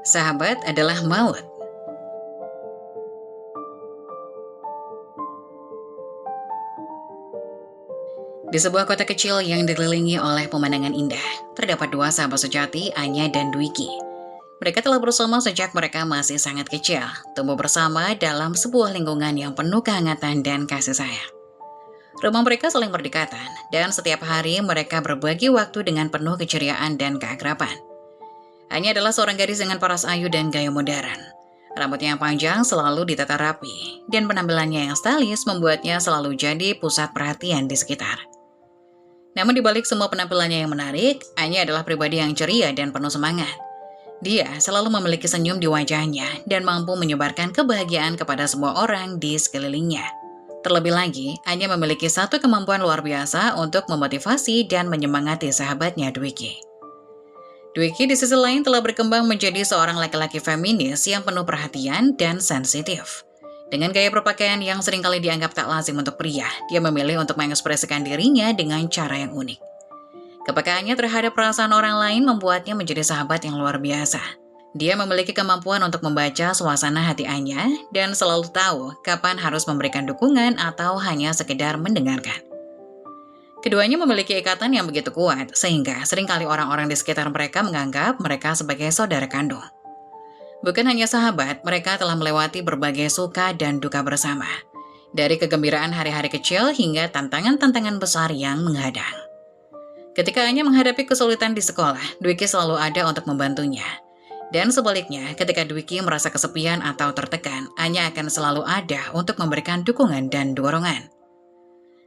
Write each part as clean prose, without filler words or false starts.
Sahabat adalah maut. Di sebuah kota kecil yang dikelilingi oleh pemandangan indah, terdapat dua sahabat sejati, Anya dan Dwiki. Mereka telah bersama sejak mereka masih sangat kecil, tumbuh bersama dalam sebuah lingkungan yang penuh kehangatan dan kasih sayang. Rumah mereka saling berdekatan, dan setiap hari mereka berbagi waktu dengan penuh keceriaan dan keakraban. Anya adalah seorang gadis dengan paras ayu dan gaya modern. Rambutnya yang panjang selalu ditata rapi, dan penampilannya yang stylish membuatnya selalu jadi pusat perhatian di sekitar. Namun di balik semua penampilannya yang menarik, Anya adalah pribadi yang ceria dan penuh semangat. Dia selalu memiliki senyum di wajahnya dan mampu menyebarkan kebahagiaan kepada semua orang di sekelilingnya. Terlebih lagi, Anya memiliki satu kemampuan luar biasa untuk memotivasi dan menyemangati sahabatnya Dwiki. Dwiki di sisi lain telah berkembang menjadi seorang laki-laki feminis yang penuh perhatian dan sensitif. Dengan gaya berpakaian yang seringkali dianggap tak lazim untuk pria, dia memilih untuk mengekspresikan dirinya dengan cara yang unik. Kepekaannya terhadap perasaan orang lain membuatnya menjadi sahabat yang luar biasa. Dia memiliki kemampuan untuk membaca suasana hati Anya dan selalu tahu kapan harus memberikan dukungan atau hanya sekedar mendengarkan. Keduanya memiliki ikatan yang begitu kuat, sehingga seringkali orang-orang di sekitar mereka menganggap mereka sebagai saudara kandung. Bukan hanya sahabat, mereka telah melewati berbagai suka dan duka bersama. Dari kegembiraan hari-hari kecil hingga tantangan-tantangan besar yang menghadang. Ketika Anya menghadapi kesulitan di sekolah, Dwiki selalu ada untuk membantunya. Dan sebaliknya, ketika Dwiki merasa kesepian atau tertekan, Anya akan selalu ada untuk memberikan dukungan dan dorongan.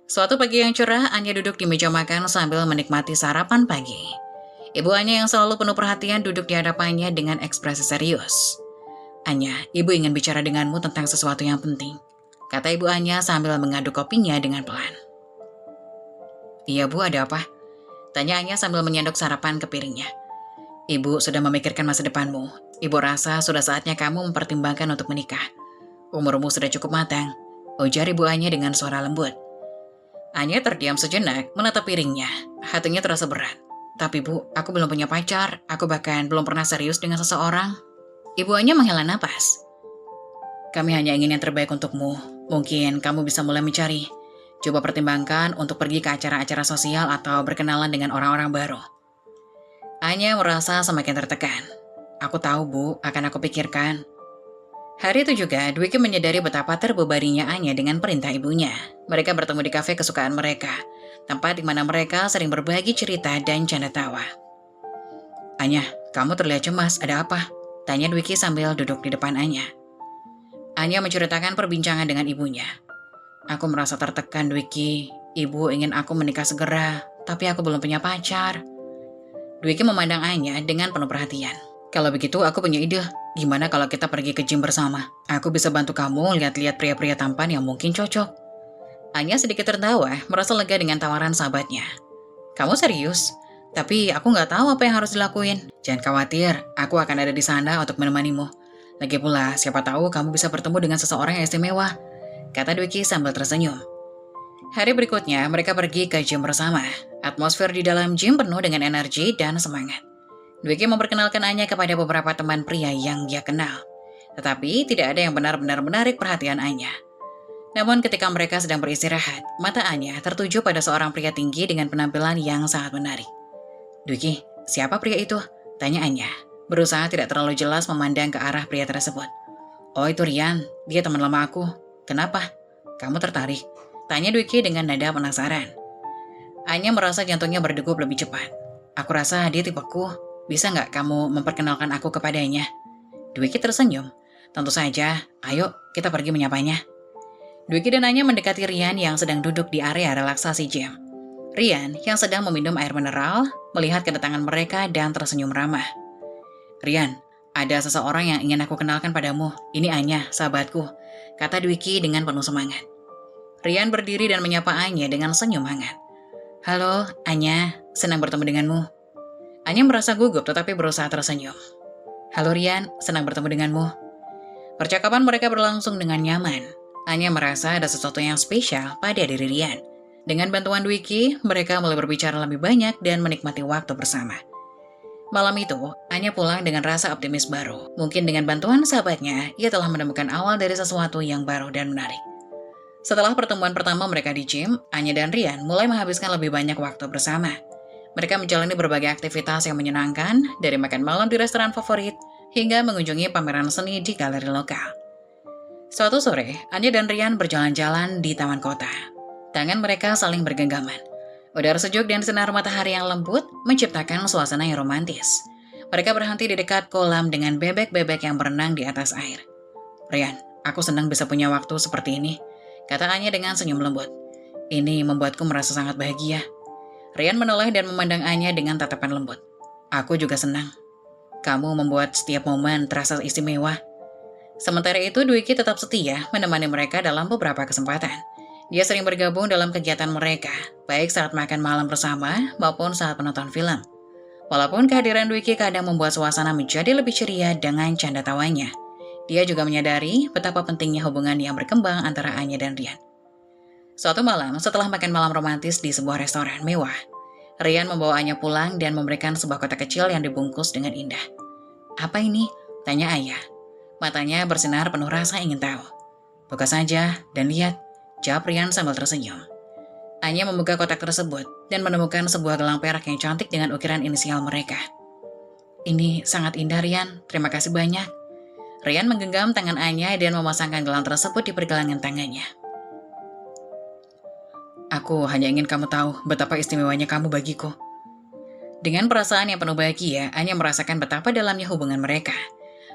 Suatu pagi yang cerah, Anya duduk di meja makan sambil menikmati sarapan pagi. Ibu Anya yang selalu penuh perhatian duduk di hadapannya dengan ekspresi serius. "Anya, ibu ingin bicara denganmu tentang sesuatu yang penting," kata ibu Anya sambil mengaduk kopinya dengan pelan. "Iya bu, ada apa?" tanya Anya sambil menyendok sarapan ke piringnya. "Ibu sudah memikirkan masa depanmu. Ibu rasa sudah saatnya kamu mempertimbangkan untuk menikah. Umurmu sudah cukup matang," ujar ibu Anya dengan suara lembut. Anya terdiam sejenak menatap piringnya. Hatinya terasa berat. "Tapi bu, aku belum punya pacar. Aku bahkan belum pernah serius dengan seseorang." Ibu Anya menghela napas. "Kami hanya ingin yang terbaik untukmu. Mungkin kamu bisa mulai mencari. Coba pertimbangkan untuk pergi ke acara-acara sosial atau berkenalan dengan orang-orang baru." Anya merasa semakin tertekan. "Aku tahu bu, akan aku pikirkan." Hari itu juga, Dwiki menyadari betapa terbebaninya Anya dengan perintah ibunya. Mereka bertemu di kafe kesukaan mereka, tempat di mana mereka sering berbagi cerita dan canda tawa. "Anya, kamu terlihat cemas, ada apa?" tanya Dwiki sambil duduk di depan Anya. Anya menceritakan perbincangan dengan ibunya. "Aku merasa tertekan, Dwiki. Ibu ingin aku menikah segera, tapi aku belum punya pacar." Dwiki memandang Anya dengan penuh perhatian. "Kalau begitu aku punya ide. Gimana kalau kita pergi ke gym bersama? Aku bisa bantu kamu lihat-lihat pria-pria tampan yang mungkin cocok." Anya sedikit tertawa, merasa lega dengan tawaran sahabatnya. "Kamu serius? Tapi aku nggak tahu apa yang harus dilakuin." "Jangan khawatir, aku akan ada di sana untuk menemanimu. Lagi pula, siapa tahu kamu bisa bertemu dengan seseorang yang istimewa," kata Dwiki sambil tersenyum. Hari berikutnya, mereka pergi ke gym bersama. Atmosfer di dalam gym penuh dengan energi dan semangat. Dwiki memperkenalkan Anya kepada beberapa teman pria yang dia kenal. Tetapi tidak ada yang benar-benar menarik perhatian Anya. Namun ketika mereka sedang beristirahat, mata Anya tertuju pada seorang pria tinggi dengan penampilan yang sangat menarik. "Dwiki, siapa pria itu?" tanya Anya, berusaha tidak terlalu jelas memandang ke arah pria tersebut. "Oh, itu Rian, dia teman lama aku." "Kenapa? Kamu tertarik?" tanya Dwiki dengan nada penasaran. Anya merasa jantungnya berdegup lebih cepat. "Aku rasa dia tipeku. Bisa nggak kamu memperkenalkan aku kepadanya?" Dwiki tersenyum. "Tentu saja, ayo kita pergi menyapanya." Dwiki dan Anya mendekati Rian yang sedang duduk di area relaksasi gym. Rian yang sedang meminum air mineral, melihat kedatangan mereka dan tersenyum ramah. "Rian, ada seseorang yang ingin aku kenalkan padamu. Ini Anya, sahabatku," kata Dwiki dengan penuh semangat. Rian berdiri dan menyapa Anya dengan senyum hangat. "Halo, Anya, senang bertemu denganmu." Anya merasa gugup tetapi berusaha tersenyum. "Halo Rian, senang bertemu denganmu." Percakapan mereka berlangsung dengan nyaman. Anya merasa ada sesuatu yang spesial pada diri Rian. Dengan bantuan Dwiki, mereka mulai berbicara lebih banyak dan menikmati waktu bersama. Malam itu, Anya pulang dengan rasa optimis baru. Mungkin dengan bantuan sahabatnya, ia telah menemukan awal dari sesuatu yang baru dan menarik. Setelah pertemuan pertama mereka di gym, Anya dan Rian mulai menghabiskan lebih banyak waktu bersama. Mereka menjalani berbagai aktivitas yang menyenangkan, dari makan malam di restoran favorit, hingga mengunjungi pameran seni di galeri lokal. Suatu sore, Anya dan Rian berjalan-jalan di taman kota. Tangan mereka saling bergenggaman. Udara sejuk dan sinar matahari yang lembut menciptakan suasana yang romantis. Mereka berhenti di dekat kolam dengan bebek-bebek yang berenang di atas air. "Rian, aku senang bisa punya waktu seperti ini," kata Anya dengan senyum lembut. "Ini membuatku merasa sangat bahagia." Rian menoleh dan memandang Anya dengan tatapan lembut. "Aku juga senang. Kamu membuat setiap momen terasa istimewa." Sementara itu, Dwiki tetap setia menemani mereka dalam beberapa kesempatan. Dia sering bergabung dalam kegiatan mereka, baik saat makan malam bersama maupun saat menonton film. Walaupun kehadiran Dwiki kadang membuat suasana menjadi lebih ceria dengan canda tawanya, dia juga menyadari betapa pentingnya hubungan yang berkembang antara Anya dan Rian. Suatu malam, setelah makan malam romantis di sebuah restoran mewah, Rian membawa Anya pulang dan memberikan sebuah kotak kecil yang dibungkus dengan indah. "Apa ini?" tanya Anya. Matanya bersinar penuh rasa ingin tahu. "Buka saja dan lihat," jawab Rian sambil tersenyum. Anya membuka kotak tersebut dan menemukan sebuah gelang perak yang cantik dengan ukiran inisial mereka. "Ini sangat indah, Rian. Terima kasih banyak." Rian menggenggam tangan Anya dan memasangkan gelang tersebut di pergelangan tangannya. "Aku hanya ingin kamu tahu betapa istimewanya kamu bagiku." Dengan perasaan yang penuh bahagia, Anya merasakan betapa dalamnya hubungan mereka.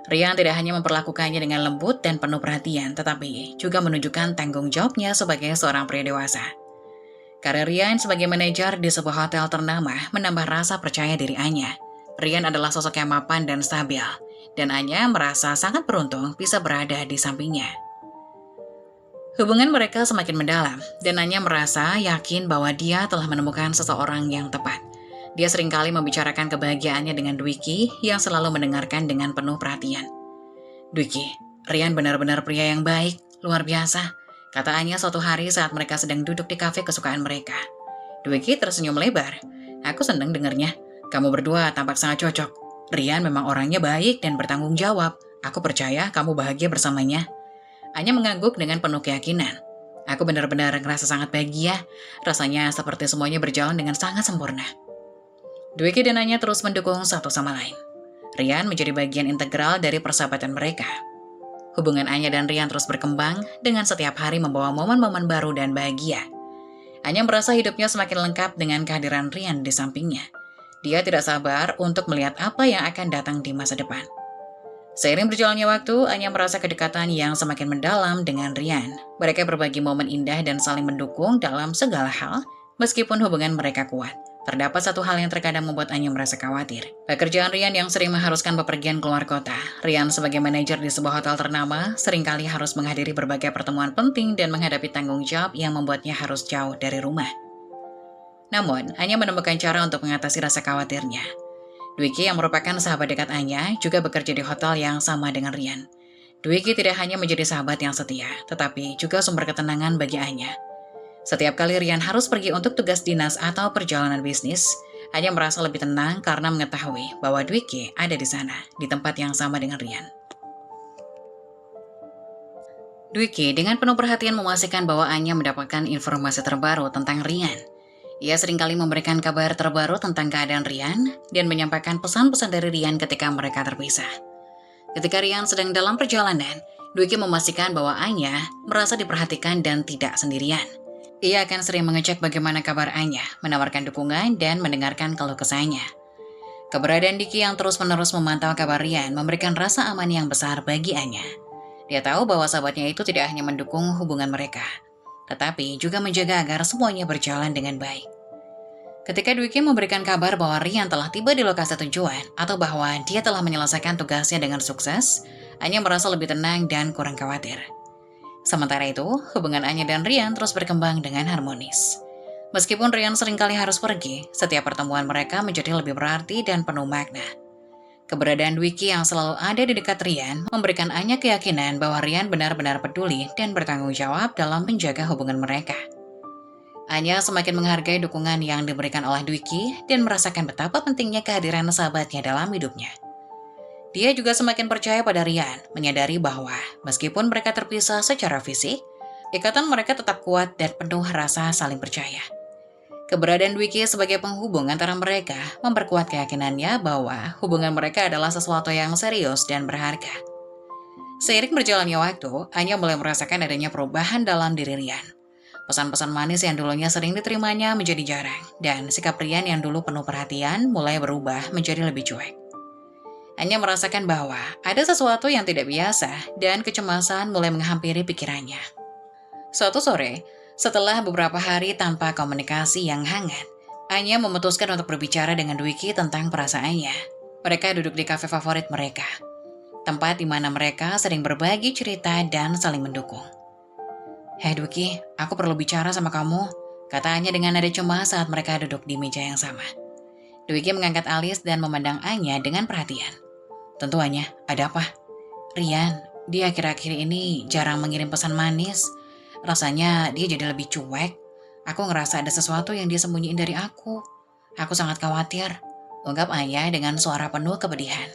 Rian tidak hanya memperlakukannya dengan lembut dan penuh perhatian, tetapi juga menunjukkan tanggung jawabnya sebagai seorang pria dewasa. Karir Rian sebagai manajer di sebuah hotel ternama menambah rasa percaya diri Anya. Rian adalah sosok yang mapan dan stabil, dan Anya merasa sangat beruntung bisa berada di sampingnya. Hubungan mereka semakin mendalam, dan Anya merasa yakin bahwa dia telah menemukan seseorang yang tepat. Dia seringkali membicarakan kebahagiaannya dengan Dwiki yang selalu mendengarkan dengan penuh perhatian. "Dwiki, Rian benar-benar pria yang baik, luar biasa," kata Anya suatu hari saat mereka sedang duduk di kafe kesukaan mereka. Dwiki tersenyum lebar. "Aku senang dengarnya. Kamu berdua tampak sangat cocok. Rian memang orangnya baik dan bertanggung jawab. Aku percaya kamu bahagia bersamanya." Anya mengangguk dengan penuh keyakinan. "Aku benar-benar ngerasa sangat bahagia. Rasanya seperti semuanya berjalan dengan sangat sempurna." Dwiki dan Anya terus mendukung satu sama lain. Rian menjadi bagian integral dari persahabatan mereka. Hubungan Anya dan Rian terus berkembang dengan setiap hari membawa momen-momen baru dan bahagia. Anya merasa hidupnya semakin lengkap dengan kehadiran Rian di sampingnya. Dia tidak sabar untuk melihat apa yang akan datang di masa depan. Seiring berjalannya waktu, Anya merasa kedekatan yang semakin mendalam dengan Rian. Mereka berbagi momen indah dan saling mendukung dalam segala hal, meskipun hubungan mereka kuat. Terdapat satu hal yang terkadang membuat Anya merasa khawatir. Pekerjaan Rian yang sering mengharuskan bepergian keluar kota. Rian sebagai manajer di sebuah hotel ternama, seringkali harus menghadiri berbagai pertemuan penting dan menghadapi tanggung jawab yang membuatnya harus jauh dari rumah. Namun, Anya menemukan cara untuk mengatasi rasa khawatirnya. Dwiki yang merupakan sahabat dekat Anya juga bekerja di hotel yang sama dengan Rian. Dwiki tidak hanya menjadi sahabat yang setia, tetapi juga sumber ketenangan bagi Anya. Setiap kali Rian harus pergi untuk tugas dinas atau perjalanan bisnis, Anya merasa lebih tenang karena mengetahui bahwa Dwiki ada di sana, di tempat yang sama dengan Rian. Dwiki dengan penuh perhatian memastikan bahwa Anya mendapatkan informasi terbaru tentang Rian. Ia seringkali memberikan kabar terbaru tentang keadaan Rian dan menyampaikan pesan-pesan dari Rian ketika mereka terpisah. Ketika Rian sedang dalam perjalanan, Dwiki memastikan bahwa Anya merasa diperhatikan dan tidak sendirian. Ia akan sering mengecek bagaimana kabar Anya, menawarkan dukungan, dan mendengarkan keluh kesahnya. Keberadaan Dwiki yang terus-menerus memantau kabar Rian memberikan rasa aman yang besar bagi Anya. Dia tahu bahwa sahabatnya itu tidak hanya mendukung hubungan mereka, tetapi juga menjaga agar semuanya berjalan dengan baik. Ketika Dwiki memberikan kabar bahwa Rian telah tiba di lokasi tujuan atau bahwa dia telah menyelesaikan tugasnya dengan sukses, Anya merasa lebih tenang dan kurang khawatir. Sementara itu, hubungan Anya dan Rian terus berkembang dengan harmonis. Meskipun Rian seringkali harus pergi, setiap pertemuan mereka menjadi lebih berarti dan penuh makna. Keberadaan Dwiki yang selalu ada di dekat Rian memberikan Anya keyakinan bahwa Rian benar-benar peduli dan bertanggung jawab dalam menjaga hubungan mereka. Anya semakin menghargai dukungan yang diberikan oleh Dwiki dan merasakan betapa pentingnya kehadiran sahabatnya dalam hidupnya. Dia juga semakin percaya pada Rian, menyadari bahwa meskipun mereka terpisah secara fisik, ikatan mereka tetap kuat dan penuh rasa saling percaya. Keberadaan Dwiki sebagai penghubung antara mereka memperkuat keyakinannya bahwa hubungan mereka adalah sesuatu yang serius dan berharga. Seiring berjalannya waktu, Anya mulai merasakan adanya perubahan dalam diri Rian. Pesan-pesan manis yang dulunya sering diterimanya menjadi jarang, dan sikap Rian yang dulu penuh perhatian mulai berubah menjadi lebih cuek. Anya merasakan bahwa ada sesuatu yang tidak biasa dan kecemasan mulai menghampiri pikirannya. Suatu sore, setelah beberapa hari tanpa komunikasi yang hangat, Anya memutuskan untuk berbicara dengan Dwiki tentang perasaannya. Mereka duduk di kafe favorit mereka, tempat di mana mereka sering berbagi cerita dan saling mendukung. "Hei Dwiki, aku perlu bicara sama kamu," kata Anya dengan nada cemas saat mereka duduk di meja yang sama. Dwiki mengangkat alis dan memandang Anya dengan perhatian. "Tentu Anya, ada apa?" "Rian, dia akhir-akhir ini jarang mengirim pesan manis. Rasanya dia jadi lebih cuek. Aku ngerasa ada sesuatu yang dia sembunyiin dari aku. Aku sangat khawatir," ungkap Anya dengan suara penuh kepedihan.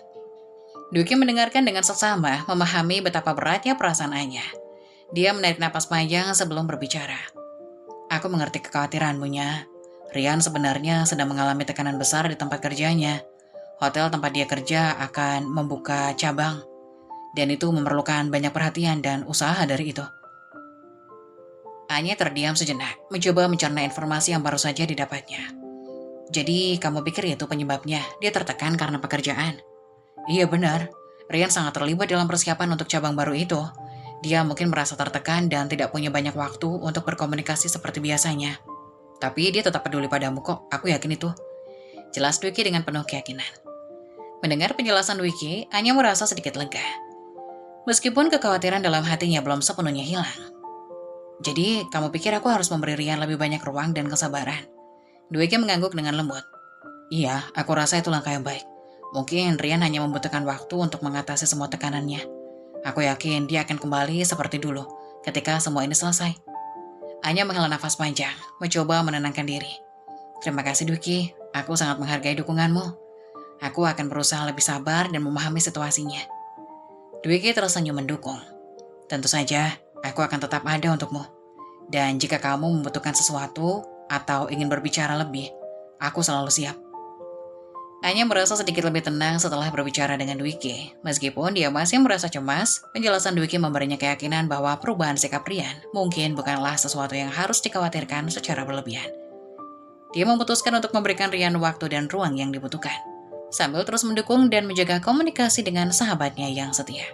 Dwiki mendengarkan dengan seksama, memahami betapa beratnya perasaan Anya. Dia menarik napas panjang sebelum berbicara. "Aku mengerti kekhawatiranmu, Nya. Rian sebenarnya sedang mengalami tekanan besar di tempat kerjanya. Hotel tempat dia kerja akan membuka cabang, dan itu memerlukan banyak perhatian dan usaha dari itu." Anya terdiam sejenak, mencoba mencerna informasi yang baru saja didapatnya. "Jadi, kamu pikir itu penyebabnya? Dia tertekan karena pekerjaan?" "Iya benar. Rian sangat terlibat dalam persiapan untuk cabang baru itu. Dia mungkin merasa tertekan dan tidak punya banyak waktu untuk berkomunikasi seperti biasanya. Tapi dia tetap peduli padamu kok, aku yakin itu," jelas Dwiki dengan penuh keyakinan. Mendengar penjelasan Dwiki, Anya merasa sedikit lega. Meskipun kekhawatiran dalam hatinya belum sepenuhnya hilang. "Jadi, kamu pikir aku harus memberi Rian lebih banyak ruang dan kesabaran?" Dwiki mengangguk dengan lembut. "Iya, aku rasa itu langkah yang baik. Mungkin Rian hanya membutuhkan waktu untuk mengatasi semua tekanannya. Aku yakin dia akan kembali seperti dulu ketika semua ini selesai." Anya menghela nafas panjang, mencoba menenangkan diri. "Terima kasih Dwiki, aku sangat menghargai dukunganmu. Aku akan berusaha lebih sabar dan memahami situasinya." Dwiki tersenyum mendukung. "Tentu saja, aku akan tetap ada untukmu. Dan jika kamu membutuhkan sesuatu atau ingin berbicara lebih, aku selalu siap." Anya merasa sedikit lebih tenang setelah berbicara dengan Dwiki. Meskipun dia masih merasa cemas, penjelasan Dwiki memberinya keyakinan bahwa perubahan sikap Rian mungkin bukanlah sesuatu yang harus dikhawatirkan secara berlebihan. Dia memutuskan untuk memberikan Rian waktu dan ruang yang dibutuhkan, sambil terus mendukung dan menjaga komunikasi dengan sahabatnya yang setia.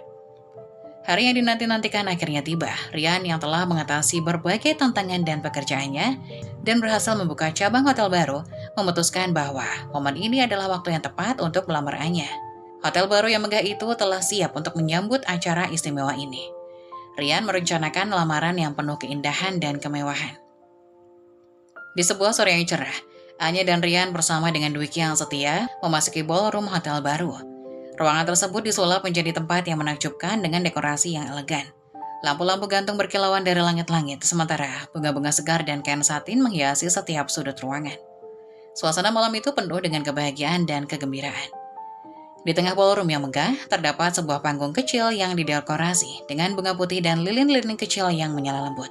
Hari yang dinanti-nantikan akhirnya tiba. Rian yang telah mengatasi berbagai tantangan dan pekerjaannya dan berhasil membuka cabang hotel baru, memutuskan bahwa momen ini adalah waktu yang tepat untuk melamar Anya. Hotel baru yang megah itu telah siap untuk menyambut acara istimewa ini. Rian merencanakan lamaran yang penuh keindahan dan kemewahan. Di sebuah sore yang cerah, Anya dan Rian bersama dengan Dwiki yang setia memasuki ballroom hotel baru. Ruangan tersebut disulap menjadi tempat yang menakjubkan dengan dekorasi yang elegan. Lampu-lampu gantung berkilauan dari langit-langit, sementara bunga-bunga segar dan kain satin menghiasi setiap sudut ruangan. Suasana malam itu penuh dengan kebahagiaan dan kegembiraan. Di tengah ballroom yang megah, terdapat sebuah panggung kecil yang didekorasi dengan bunga putih dan lilin-lilin kecil yang menyala lembut.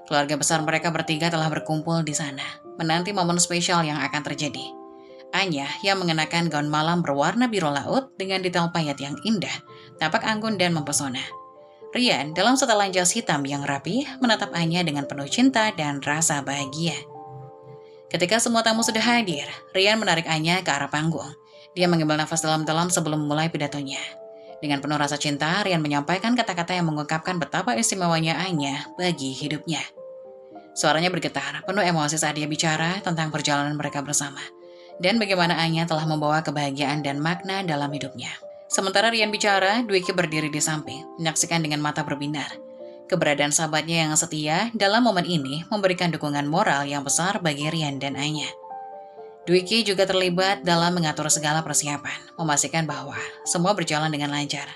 Keluarga besar mereka bertiga telah berkumpul di sana, menanti momen spesial yang akan terjadi. Anya yang mengenakan gaun malam berwarna biru laut dengan detail payet yang indah, tampak anggun dan mempesona. Rian dalam setelan jas hitam yang rapi menatap Anya dengan penuh cinta dan rasa bahagia. Ketika semua tamu sudah hadir, Rian menarik Anya ke arah panggung. Dia mengambil nafas dalam-dalam sebelum memulai pidatonya. Dengan penuh rasa cinta, Rian menyampaikan kata-kata yang mengungkapkan betapa istimewanya Anya bagi hidupnya. Suaranya bergetar, penuh emosi saat dia bicara tentang perjalanan mereka bersama, dan bagaimana Anya telah membawa kebahagiaan dan makna dalam hidupnya. Sementara Rian bicara, Dwiki berdiri di samping, menyaksikan dengan mata berbinar. Keberadaan sahabatnya yang setia dalam momen ini memberikan dukungan moral yang besar bagi Rian dan Anya. Dwiki juga terlibat dalam mengatur segala persiapan, memastikan bahwa semua berjalan dengan lancar.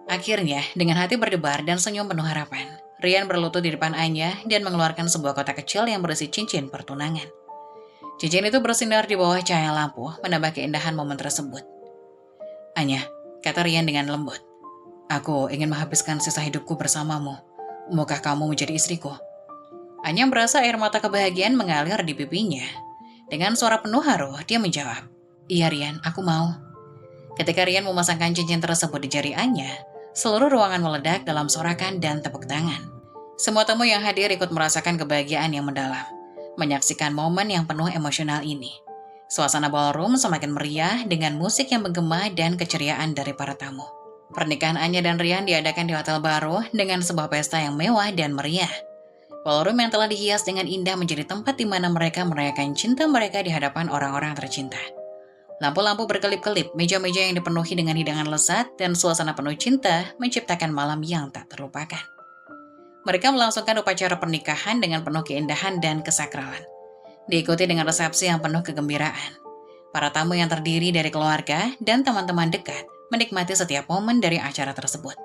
Akhirnya, dengan hati berdebar dan senyum penuh harapan, Rian berlutut di depan Anya dan mengeluarkan sebuah kotak kecil yang berisi cincin pertunangan. Cincin itu bersinar di bawah cahaya lampu, menambah keindahan momen tersebut. "Anya, kata Rian dengan lembut. Aku ingin menghabiskan sisa hidupku bersamamu. Maukah kamu menjadi istriku? Anya merasa air mata kebahagiaan mengalir di pipinya. Dengan suara penuh haru, dia menjawab, Iya Rian, aku mau. Ketika Rian memasangkan cincin tersebut di jari Anya, seluruh ruangan meledak dalam sorakan dan tepuk tangan. Semua tamu yang hadir ikut merasakan kebahagiaan yang mendalam, menyaksikan momen yang penuh emosional ini. Suasana ballroom semakin meriah dengan musik yang menggema dan keceriaan dari para tamu. Pernikahan Anya dan Rian diadakan di hotel baru dengan sebuah pesta yang mewah dan meriah. Ballroom yang telah dihias dengan indah menjadi tempat di mana mereka merayakan cinta mereka di hadapan orang-orang tercinta. Lampu-lampu berkelip-kelip, meja-meja yang dipenuhi dengan hidangan lezat, dan suasana penuh cinta menciptakan malam yang tak terlupakan. Mereka melangsungkan upacara pernikahan dengan penuh keindahan dan kesakralan. Diikuti dengan resepsi yang penuh kegembiraan. Para tamu yang terdiri dari keluarga dan teman-teman dekat menikmati setiap momen dari acara tersebut.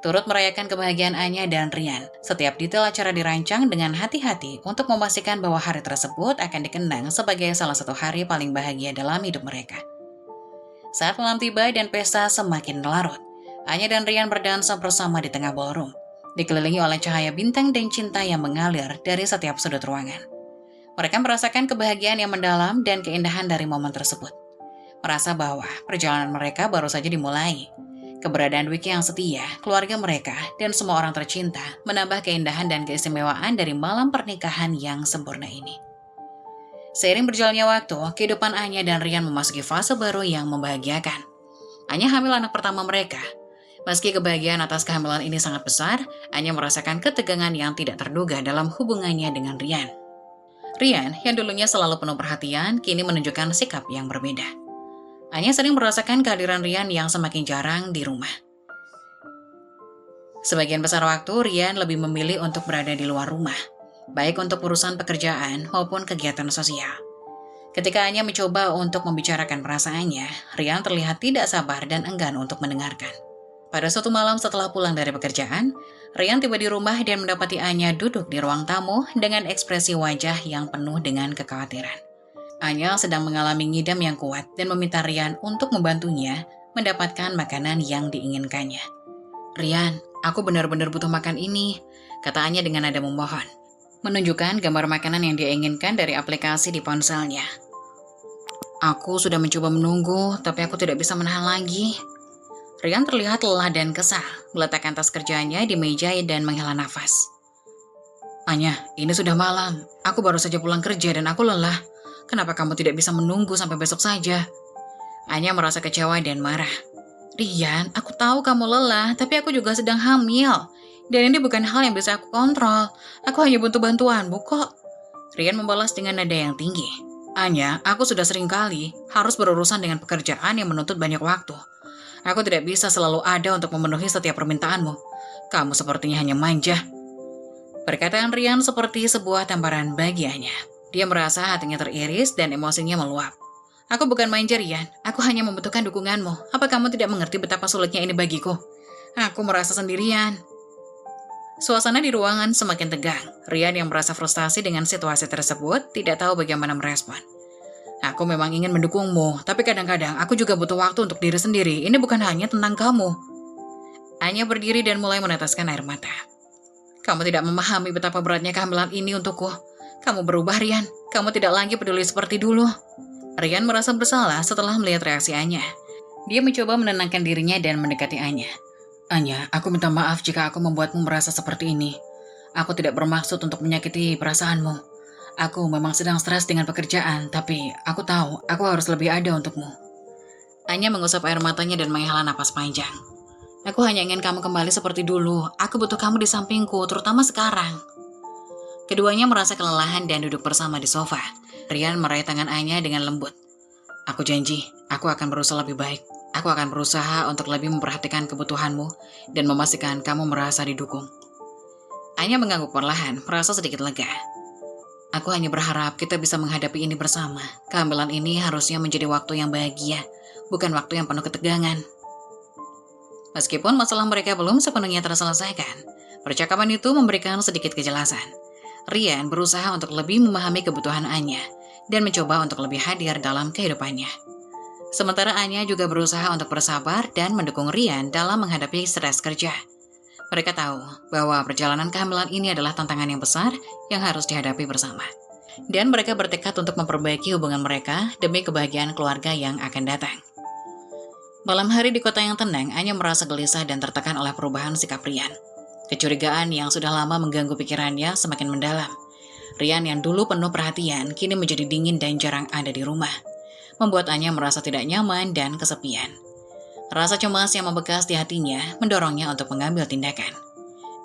Turut merayakan kebahagiaan Anya dan Rian, setiap detail acara dirancang dengan hati-hati untuk memastikan bahwa hari tersebut akan dikenang sebagai salah satu hari paling bahagia dalam hidup mereka. Saat malam tiba dan pesta semakin larut, Anya dan Rian berdansa bersama di tengah ballroom, dikelilingi oleh cahaya bintang dan cinta yang mengalir dari setiap sudut ruangan. Mereka merasakan kebahagiaan yang mendalam dan keindahan dari momen tersebut. Merasa bahwa perjalanan mereka baru saja dimulai. Keberadaan Dwiki yang setia, keluarga mereka, dan semua orang tercinta menambah keindahan dan keistimewaan dari malam pernikahan yang sempurna ini. Seiring berjalannya waktu, kehidupan Anya dan Rian memasuki fase baru yang membahagiakan. Anya hamil anak pertama mereka. Meski kebahagiaan atas kehamilan ini sangat besar, Anya merasakan ketegangan yang tidak terduga dalam hubungannya dengan Rian. Rian, yang dulunya selalu penuh perhatian, kini menunjukkan sikap yang berbeda. Anya sering merasakan kehadiran Rian yang semakin jarang di rumah. Sebagian besar waktu, Rian lebih memilih untuk berada di luar rumah, baik untuk urusan pekerjaan maupun kegiatan sosial. Ketika Anya mencoba untuk membicarakan perasaannya, Rian terlihat tidak sabar dan enggan untuk mendengarkan. Pada suatu malam setelah pulang dari pekerjaan, Rian tiba di rumah dan mendapati Anya duduk di ruang tamu dengan ekspresi wajah yang penuh dengan kekhawatiran. Anya sedang mengalami ngidam yang kuat dan meminta Rian untuk membantunya mendapatkan makanan yang diinginkannya. Rian, aku benar-benar butuh makan ini, kata Anya dengan nada memohon, menunjukkan gambar makanan yang dia inginkan dari aplikasi di ponselnya. Aku sudah mencoba menunggu, tapi aku tidak bisa menahan lagi. Rian terlihat lelah dan kesal, meletakkan tas kerjanya di meja dan menghela nafas. Anya, ini sudah malam. Aku baru saja pulang kerja dan aku lelah. Kenapa kamu tidak bisa menunggu sampai besok saja? Anya merasa kecewa dan marah. Rian, aku tahu kamu lelah, tapi aku juga sedang hamil. Dan ini bukan hal yang bisa aku kontrol. Aku hanya butuh bantuanmu kok. Rian membalas dengan nada yang tinggi. Anya, aku sudah sering kali harus berurusan dengan pekerjaan yang menuntut banyak waktu. Aku tidak bisa selalu ada untuk memenuhi setiap permintaanmu. Kamu sepertinya hanya manja. Perkataan Rian seperti sebuah tamparan bagi Anya. Dia merasa hatinya teriris dan emosinya meluap. Aku bukan manja, Rian. Aku hanya membutuhkan dukunganmu. Apa kamu tidak mengerti betapa sulitnya ini bagiku? Aku merasa sendirian. Suasana di ruangan semakin tegang. Rian yang merasa frustasi dengan situasi tersebut tidak tahu bagaimana merespon. Aku memang ingin mendukungmu, tapi kadang-kadang aku juga butuh waktu untuk diri sendiri. Ini bukan hanya tentang kamu. Anya berdiri dan mulai meneteskan air mata. Kamu tidak memahami betapa beratnya kehamilan ini untukku. Kamu berubah, Rian. Kamu tidak lagi peduli seperti dulu. Rian merasa bersalah setelah melihat reaksi Anya. Dia mencoba menenangkan dirinya dan mendekati Anya. Anya, aku minta maaf jika aku membuatmu merasa seperti ini. Aku tidak bermaksud untuk menyakiti perasaanmu. Aku memang sedang stres dengan pekerjaan, tapi aku tahu aku harus lebih ada untukmu. Anya mengusap air matanya dan menghela napas panjang. Aku hanya ingin kamu kembali seperti dulu. Aku butuh kamu di sampingku, terutama sekarang. Keduanya merasa kelelahan dan duduk bersama di sofa. Rian meraih tangan Anya dengan lembut. Aku janji, aku akan berusaha lebih baik. Aku akan berusaha untuk lebih memperhatikan kebutuhanmu dan memastikan kamu merasa didukung. Anya mengangguk perlahan, merasa sedikit lega. Aku hanya berharap kita bisa menghadapi ini bersama. Kehamilan ini harusnya menjadi waktu yang bahagia, bukan waktu yang penuh ketegangan. Meskipun masalah mereka belum sepenuhnya terselesaikan, percakapan itu memberikan sedikit kejelasan. Rian berusaha untuk lebih memahami kebutuhan Anya dan mencoba untuk lebih hadir dalam kehidupannya. Sementara Anya juga berusaha untuk bersabar dan mendukung Rian dalam menghadapi stres kerja. Mereka tahu bahwa perjalanan kehamilan ini adalah tantangan yang besar yang harus dihadapi bersama. Dan mereka bertekad untuk memperbaiki hubungan mereka demi kebahagiaan keluarga yang akan datang. Malam hari di kota yang tenang, Anya merasa gelisah dan tertekan oleh perubahan sikap Rian. Kecurigaan yang sudah lama mengganggu pikirannya semakin mendalam. Rian yang dulu penuh perhatian, kini menjadi dingin dan jarang ada di rumah. Membuat Anya merasa tidak nyaman dan kesepian. Rasa cemas yang membekas di hatinya mendorongnya untuk mengambil tindakan.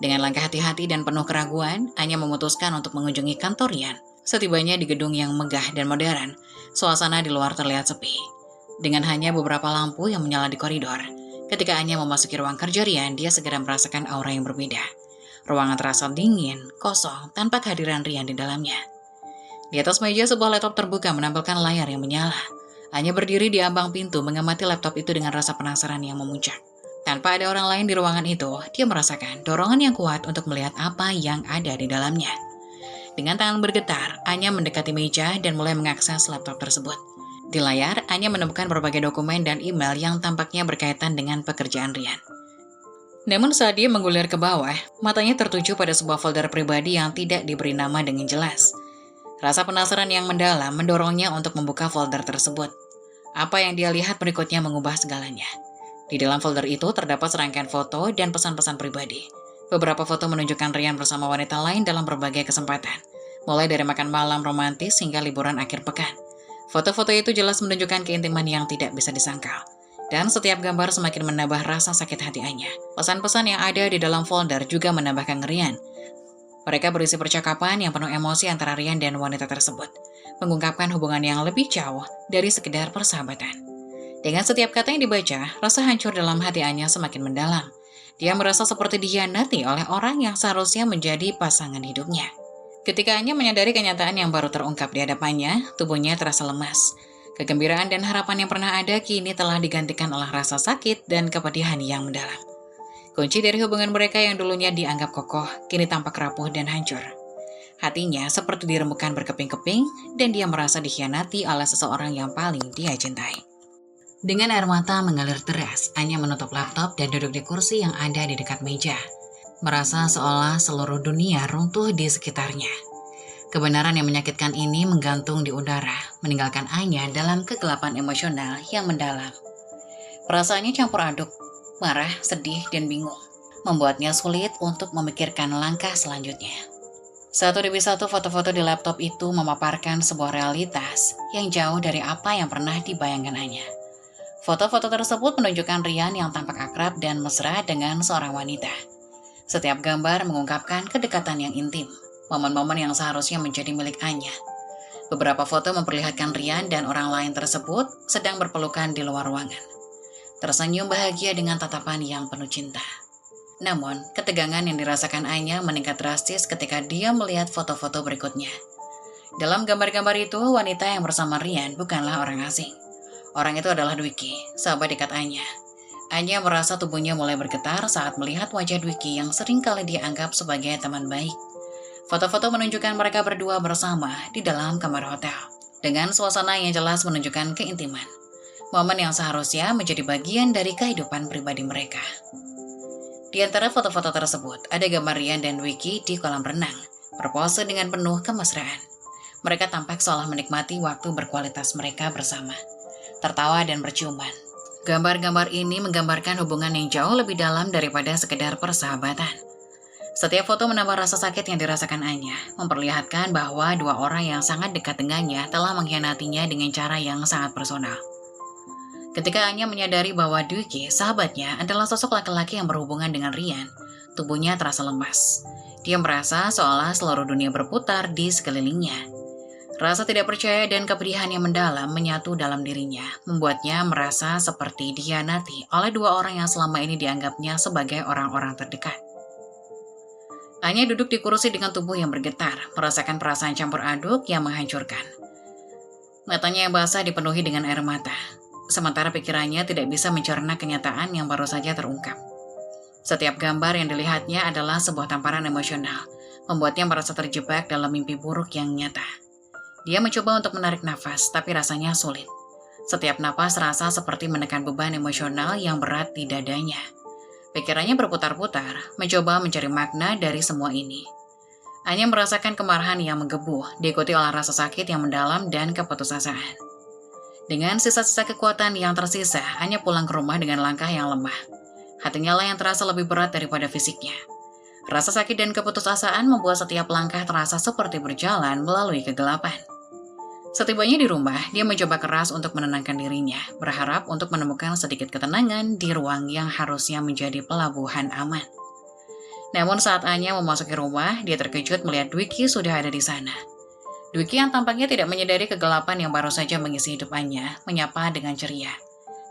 Dengan langkah hati-hati dan penuh keraguan, Anya memutuskan untuk mengunjungi kantor Rian. Setibanya di gedung yang megah dan modern, suasana di luar terlihat sepi. Dengan hanya beberapa lampu yang menyala di koridor, ketika Anya memasuki ruang kerja Rian, dia segera merasakan aura yang berbeda. Ruangan terasa dingin, kosong, tanpa kehadiran Rian di dalamnya. Di atas meja sebuah laptop terbuka menampilkan layar yang menyala. Anya berdiri di ambang pintu mengamati laptop itu dengan rasa penasaran yang memuncak. Tanpa ada orang lain di ruangan itu, dia merasakan dorongan yang kuat untuk melihat apa yang ada di dalamnya. Dengan tangan bergetar, Anya mendekati meja dan mulai mengakses laptop tersebut. Di layar, Anya menemukan berbagai dokumen dan email yang tampaknya berkaitan dengan pekerjaan Rian. Namun saat dia menggulir ke bawah, matanya tertuju pada sebuah folder pribadi yang tidak diberi nama dengan jelas. Rasa penasaran yang mendalam mendorongnya untuk membuka folder tersebut. Apa yang dia lihat berikutnya mengubah segalanya. Di dalam folder itu terdapat serangkaian foto dan pesan-pesan pribadi. Beberapa foto menunjukkan Rian bersama wanita lain dalam berbagai kesempatan, mulai dari makan malam romantis hingga liburan akhir pekan. Foto-foto itu jelas menunjukkan keintiman yang tidak bisa disangkal. Dan setiap gambar semakin menambah rasa sakit hati Anya. Pesan-pesan yang ada di dalam folder juga menambahkan ngerian. Mereka berisi percakapan yang penuh emosi antara Rian dan wanita tersebut, mengungkapkan hubungan yang lebih jauh dari sekedar persahabatan. Dengan setiap kata yang dibaca, rasa hancur dalam hati Anya semakin mendalam. Dia merasa seperti dikhianati oleh orang yang seharusnya menjadi pasangan hidupnya. Ketika Anya menyadari kenyataan yang baru terungkap di hadapannya, tubuhnya terasa lemas. Kegembiraan dan harapan yang pernah ada kini telah digantikan oleh rasa sakit dan kepedihan yang mendalam. Kunci dari hubungan mereka yang dulunya dianggap kokoh, kini tampak rapuh dan hancur. Hatinya seperti dirembukan berkeping-keping, dan dia merasa dikhianati oleh seseorang yang paling dia cintai. Dengan air mata mengalir deras, Anya menutup laptop dan duduk di kursi yang ada di dekat meja. Merasa seolah seluruh dunia runtuh di sekitarnya. Kebenaran yang menyakitkan ini menggantung di udara, meninggalkan Anya dalam kegelapan emosional yang mendalam. Perasaannya campur aduk, marah, sedih, dan bingung, membuatnya sulit untuk memikirkan langkah selanjutnya. Satu demi satu foto-foto di laptop itu memaparkan sebuah realitas yang jauh dari apa yang pernah dibayangkan Anya. Foto-foto tersebut menunjukkan Rian yang tampak akrab dan mesra dengan seorang wanita. Setiap gambar mengungkapkan kedekatan yang intim, momen-momen yang seharusnya menjadi milik Anya. Beberapa foto memperlihatkan Rian dan orang lain tersebut sedang berpelukan di luar ruangan, tersenyum bahagia dengan tatapan yang penuh cinta. Namun, ketegangan yang dirasakan Anya meningkat drastis ketika dia melihat foto-foto berikutnya. Dalam gambar-gambar itu, wanita yang bersama Rian bukanlah orang asing. Orang itu adalah Dwiki, sahabat dekat Anya. Anya merasa tubuhnya mulai bergetar saat melihat wajah Dwiki yang sering kali dianggap sebagai teman baik. Foto-foto menunjukkan mereka berdua bersama di dalam kamar hotel, dengan suasana yang jelas menunjukkan keintiman. Momen yang seharusnya menjadi bagian dari kehidupan pribadi mereka. Di antara foto-foto tersebut, ada gambar Rian dan Dwiki di kolam renang, berpose dengan penuh kemesraan. Mereka tampak seolah menikmati waktu berkualitas mereka bersama, tertawa dan berciuman. Gambar-gambar ini menggambarkan hubungan yang jauh lebih dalam daripada sekedar persahabatan. Setiap foto menambah rasa sakit yang dirasakan Anya, memperlihatkan bahwa dua orang yang sangat dekat dengannya telah mengkhianatinya dengan cara yang sangat personal. Ketika Anya menyadari bahwa Dwiki, sahabatnya, adalah sosok laki-laki yang berhubungan dengan Rian, tubuhnya terasa lemas. Dia merasa seolah seluruh dunia berputar di sekelilingnya. Rasa tidak percaya dan kepedihan yang mendalam menyatu dalam dirinya, membuatnya merasa seperti dikhianati oleh dua orang yang selama ini dianggapnya sebagai orang-orang terdekat. Anya duduk di kursi dengan tubuh yang bergetar, merasakan perasaan campur aduk yang menghancurkan. Matanya yang basah dipenuhi dengan air mata, sementara pikirannya tidak bisa mencerna kenyataan yang baru saja terungkap. Setiap gambar yang dilihatnya adalah sebuah tamparan emosional, membuatnya merasa terjebak dalam mimpi buruk yang nyata. Dia mencoba untuk menarik nafas, tapi rasanya sulit. Setiap napas terasa seperti menekan beban emosional yang berat di dadanya. Pikirannya berputar-putar, mencoba mencari makna dari semua ini. Anya merasakan kemarahan yang menggebu, diikuti oleh rasa sakit yang mendalam dan keputusasaan. Dengan sisa-sisa kekuatan yang tersisa, Anya pulang ke rumah dengan langkah yang lemah. Hatinya lah yang terasa lebih berat daripada fisiknya. Rasa sakit dan keputusasaan membuat setiap langkah terasa seperti berjalan melalui kegelapan. Setibanya di rumah, dia mencoba keras untuk menenangkan dirinya, berharap untuk menemukan sedikit ketenangan di ruang yang harusnya menjadi pelabuhan aman. Namun saat Anya memasuki rumah, dia terkejut melihat Dwiki sudah ada di sana. Dwiki yang tampaknya tidak menyadari kegelapan yang baru saja mengisi hidup Anya, menyapa dengan ceria.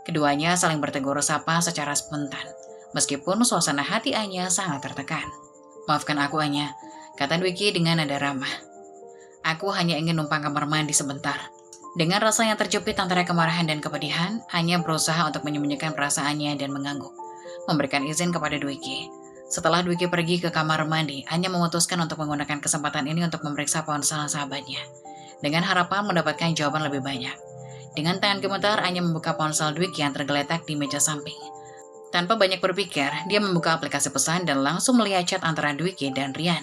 Keduanya saling bertegur sapa secara spontan, meskipun suasana hati Anya sangat tertekan. "Maafkan aku, Anya," kata Dwiki dengan nada ramah. "Aku hanya ingin numpang kamar mandi sebentar." Dengan rasa yang terjepit antara kemarahan dan kepedihan, Anya berusaha untuk menyembunyikan perasaannya dan mengangguk, memberikan izin kepada Dwiki. Setelah Dwiki pergi ke kamar mandi, Anya memutuskan untuk menggunakan kesempatan ini untuk memeriksa ponsel sahabatnya, dengan harapan mendapatkan jawaban lebih banyak. Dengan tangan gemetar, Anya membuka ponsel Dwiki yang tergeletak di meja samping. Tanpa banyak berpikir, dia membuka aplikasi pesan dan langsung melihat chat antara Dwiki dan Rian.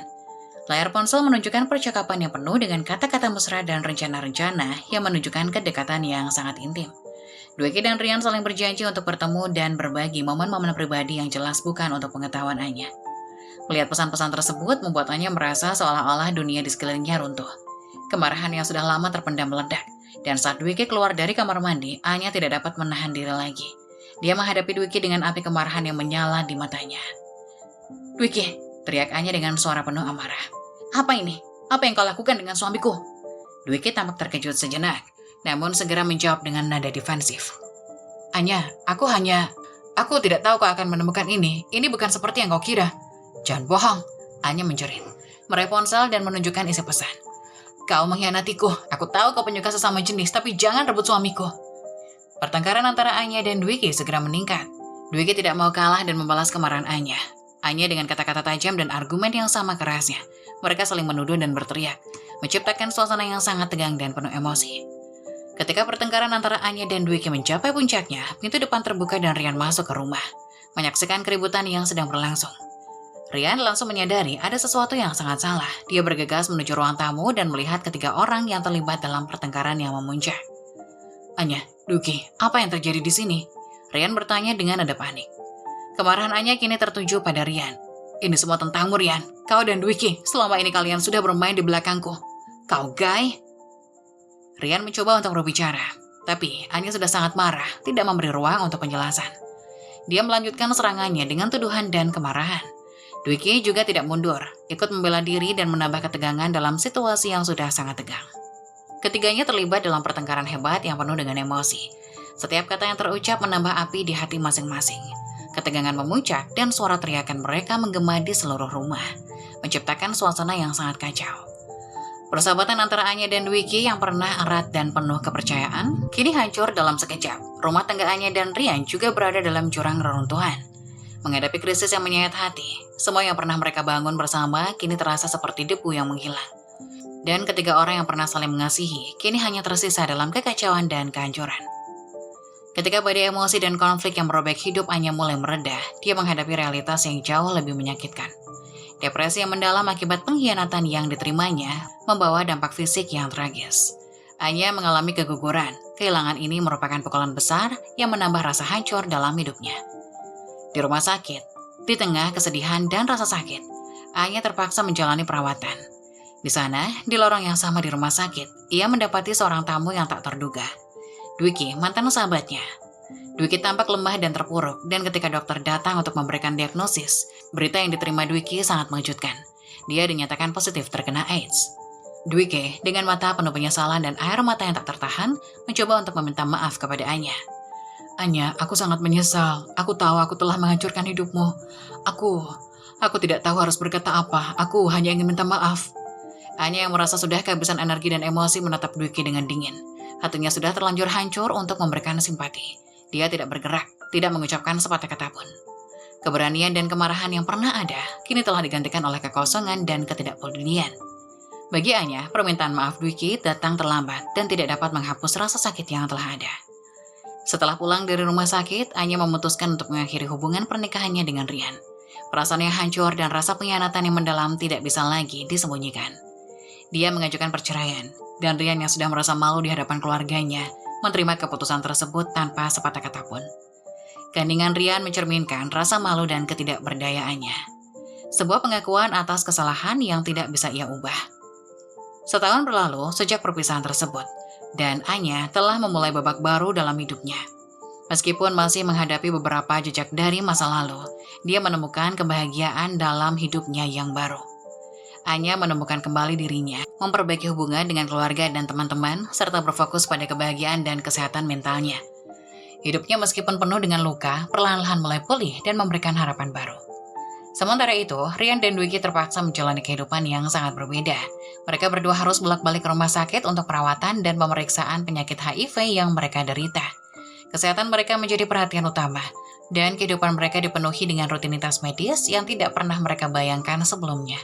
Layar ponsel menunjukkan percakapan yang penuh dengan kata-kata mesra dan rencana-rencana yang menunjukkan kedekatan yang sangat intim. Dwiki dan Rian saling berjanji untuk bertemu dan berbagi momen-momen pribadi yang jelas bukan untuk pengetahuan Anya. Melihat pesan-pesan tersebut membuat Anya merasa seolah-olah dunia di sekelilingnya runtuh. Kemarahan yang sudah lama terpendam meledak, dan saat Dwiki keluar dari kamar mandi, Anya tidak dapat menahan diri lagi. Dia menghadapi Dwiki dengan api kemarahan yang menyala di matanya. "Dwiki!" teriak Anya dengan suara penuh amarah. "Apa ini? Apa yang kau lakukan dengan suamiku?" Dwiki tampak terkejut sejenak, namun segera menjawab dengan nada defensif. "Anya, aku tidak tahu kau akan menemukan ini. Ini bukan seperti yang kau kira." "Jangan bohong," Anya menjerit, meraih ponsel dan menunjukkan isi pesan. "Kau mengkhianatiku. Aku tahu kau penyuka sesama jenis, tapi jangan rebut suamiku." Pertengkaran antara Anya dan Dwiki segera meningkat. Dwiki tidak mau kalah dan membalas kemarahan Anya. Anya dengan kata-kata tajam dan argumen yang sama kerasnya. Mereka saling menuduh dan berteriak, menciptakan suasana yang sangat tegang dan penuh emosi. Ketika pertengkaran antara Anya dan Dwiki mencapai puncaknya, pintu depan terbuka dan Rian masuk ke rumah, menyaksikan keributan yang sedang berlangsung. Rian langsung menyadari ada sesuatu yang sangat salah. Dia bergegas menuju ruang tamu dan melihat ketiga orang yang terlibat dalam pertengkaran yang memuncak. "Anya, Dwiki, apa yang terjadi di sini?" Rian bertanya dengan nada panik. Kemarahan Anya kini tertuju pada Rian. "Ini semua tentangmu, Rian. Kau dan Dwiki, selama ini kalian sudah bermain di belakangku. Kau gay." Rian mencoba untuk berbicara, tapi Anya sudah sangat marah, tidak memberi ruang untuk penjelasan. Dia melanjutkan serangannya dengan tuduhan dan kemarahan. Dwiki juga tidak mundur, ikut membela diri dan menambah ketegangan dalam situasi yang sudah sangat tegang. Ketiganya terlibat dalam pertengkaran hebat yang penuh dengan emosi. Setiap kata yang terucap menambah api di hati masing-masing. Ketegangan memuncak dan suara teriakan mereka menggema di seluruh rumah, menciptakan suasana yang sangat kacau. Persahabatan antara Anya dan Dwiki yang pernah erat dan penuh kepercayaan, kini hancur dalam sekejap. Rumah tangga Anya dan Rian juga berada dalam jurang reruntuhan. Menghadapi krisis yang menyayat hati, semua yang pernah mereka bangun bersama kini terasa seperti debu yang menghilang. Dan ketiga orang yang pernah saling mengasihi, kini hanya tersisa dalam kekacauan dan kehancuran. Ketika badai emosi dan konflik yang merobek hidup Anya mulai mereda, dia menghadapi realitas yang jauh lebih menyakitkan. Depresi yang mendalam akibat pengkhianatan yang diterimanya membawa dampak fisik yang tragis. Anya mengalami keguguran. Kehilangan ini merupakan pukulan besar yang menambah rasa hancur dalam hidupnya. Di rumah sakit, di tengah kesedihan dan rasa sakit, Anya terpaksa menjalani perawatan. Di sana, di lorong yang sama di rumah sakit, ia mendapati seorang tamu yang tak terduga. Dwiki, mantan sahabatnya. Dwiki tampak lemah dan terpuruk, dan ketika dokter datang untuk memberikan diagnosis, berita yang diterima Dwiki sangat mengejutkan. Dia dinyatakan positif terkena AIDS. Dwiki, dengan mata penuh penyesalan dan air mata yang tak tertahan, mencoba untuk meminta maaf kepada Anya. "Anya, aku sangat menyesal. Aku tahu aku telah menghancurkan hidupmu. Aku tidak tahu harus berkata apa. Aku hanya ingin minta maaf." Anya yang merasa sudah kehabisan energi dan emosi menatap Dwiki dengan dingin. Hatinya sudah terlanjur hancur untuk memberikan simpati. Dia tidak bergerak, tidak mengucapkan sepatah kata pun. Keberanian dan kemarahan yang pernah ada, kini telah digantikan oleh kekosongan dan ketidakpedulian. Bagi Anya, permintaan maaf Dwiki datang terlambat dan tidak dapat menghapus rasa sakit yang telah ada. Setelah pulang dari rumah sakit, Anya memutuskan untuk mengakhiri hubungan pernikahannya dengan Rian. Perasaan yang hancur dan rasa pengkhianatan yang mendalam tidak bisa lagi disembunyikan. Dia mengajukan perceraian, dan Rian yang sudah merasa malu di hadapan keluarganya, menerima keputusan tersebut tanpa sepatah kata pun. Keheningan Rian mencerminkan rasa malu dan ketidakberdayaannya. Sebuah pengakuan atas kesalahan yang tidak bisa ia ubah. Setahun berlalu sejak perpisahan tersebut, dan Anya telah memulai babak baru dalam hidupnya. Meskipun masih menghadapi beberapa jejak dari masa lalu, dia menemukan kebahagiaan dalam hidupnya yang baru. Anya menemukan kembali dirinya, memperbaiki hubungan dengan keluarga dan teman-teman, serta berfokus pada kebahagiaan dan kesehatan mentalnya. Hidupnya meskipun penuh dengan luka, perlahan-lahan mulai pulih dan memberikan harapan baru. Sementara itu, Rian dan Dwiki terpaksa menjalani kehidupan yang sangat berbeda. Mereka berdua harus bolak-balik ke rumah sakit untuk perawatan dan pemeriksaan penyakit HIV yang mereka derita. Kesehatan mereka menjadi perhatian utama, dan kehidupan mereka dipenuhi dengan rutinitas medis yang tidak pernah mereka bayangkan sebelumnya.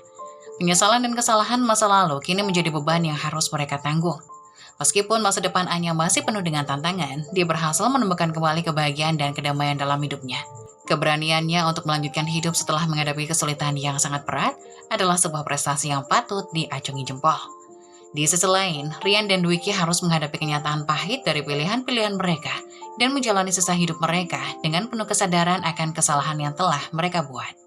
Penyesalan dan kesalahan masa lalu kini menjadi beban yang harus mereka tanggung. Meskipun masa depan Anya masih penuh dengan tantangan, dia berhasil menemukan kembali kebahagiaan dan kedamaian dalam hidupnya. Keberaniannya untuk melanjutkan hidup setelah menghadapi kesulitan yang sangat berat adalah sebuah prestasi yang patut diacungi jempol. Di sisi lain, Rian dan Dwiki harus menghadapi kenyataan pahit dari pilihan-pilihan mereka dan menjalani sisa hidup mereka dengan penuh kesadaran akan kesalahan yang telah mereka buat.